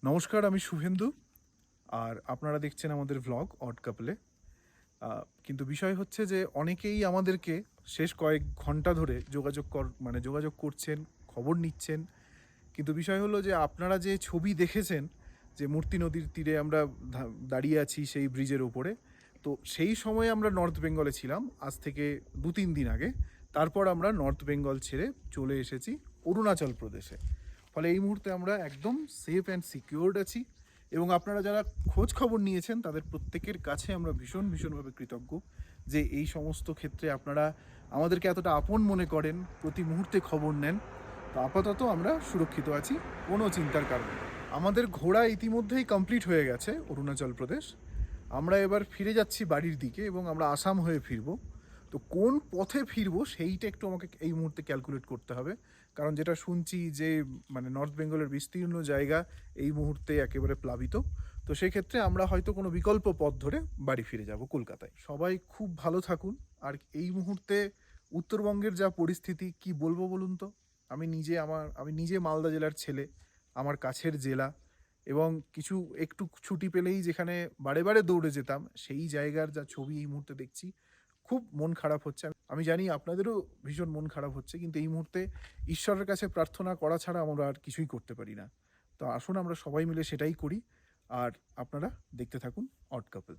নমস্কার, আমি শুভেন্দু। আর আপনারা দেখছেন আমাদের ভ্লগ অড কাপলে। কিন্তু বিষয় হচ্ছে যে অনেকেই আমাদেরকে শেষ কয়েক ঘন্টা ধরে যোগাযোগ করছেন, খবর নিচ্ছেন। কিন্তু বিষয় হলো যে আপনারা যে ছবি দেখেছেন যে মূর্তি নদীর তীরে আমরা দাঁড়িয়ে আছি সেই ব্রিজের ওপরে, তো সেই সময়ে আমরা নর্থ বেঙ্গলে ছিলাম আজ থেকে 2-3 দিন আগে। তারপর আমরা নর্থ বেঙ্গল ছেড়ে চলে এসেছি অরুণাচল প্রদেশে। ফলে এই মুহূর্তে আমরা একদম সেফ অ্যান্ড সিকিউরড আছি, এবং আপনারা যারা খোঁজ খবর নিয়েছেন তাদের প্রত্যেকের কাছে আমরা ভীষণভাবে কৃতজ্ঞ যে এই সমস্ত ক্ষেত্রে আপনারা আমাদেরকে এতটা আপন মনে করেন, প্রতি মুহূর্তে খবর নেন। তো আপাতত আমরা সুরক্ষিত আছি, কোনো চিন্তার কারণ নেই। আমাদের ঘোরা ইতিমধ্যেই কমপ্লিট হয়ে গেছে অরুণাচল প্রদেশ। আমরা এবার ফিরে যাচ্ছি বাড়ির দিকে এবং আমরা আসাম হয়ে ফিরবো। তো কোন পথে ফিরবো সেইটা একটু আমাকে এই মুহূর্তে ক্যালকুলেট করতে হবে, কারণ যেটা শুনছি যে নর্থ বেঙ্গলের বিস্তীর্ণ জায়গা এই মুহূর্তে একেবারে প্লাবিত। তো সেই ক্ষেত্রে আমরা হয়তো কোনো বিকল্প পথ ধরে বাড়ি ফিরে যাব কলকাতায়। সবাই খুব ভালো থাকুন। আর এই মুহূর্তে উত্তরবঙ্গের যা পরিস্থিতি কি বলবো বলুন তো। আমি নিজে মালদা জেলার ছেলে, আমার কাছের জেলা, এবং একটু ছুটি পেলেই যেখানে বারে দৌড়ে যেতাম সেই জায়গার যা ছবি এই মুহূর্তে দেখছি, খুব মন খারাপ হচ্ছে। আমি জানি আপনাদেরও ভীষণ মন খারাপ হচ্ছে, কিন্তু এই মুহূর্তে ঈশ্বরের কাছে প্রার্থনা করা ছাড়া আমরা আর কিছুই করতে পারি না। তো আসুন আমরা সবাই মিলে সেটাই করি। আর আপনারা দেখতে থাকুন অড কাপল।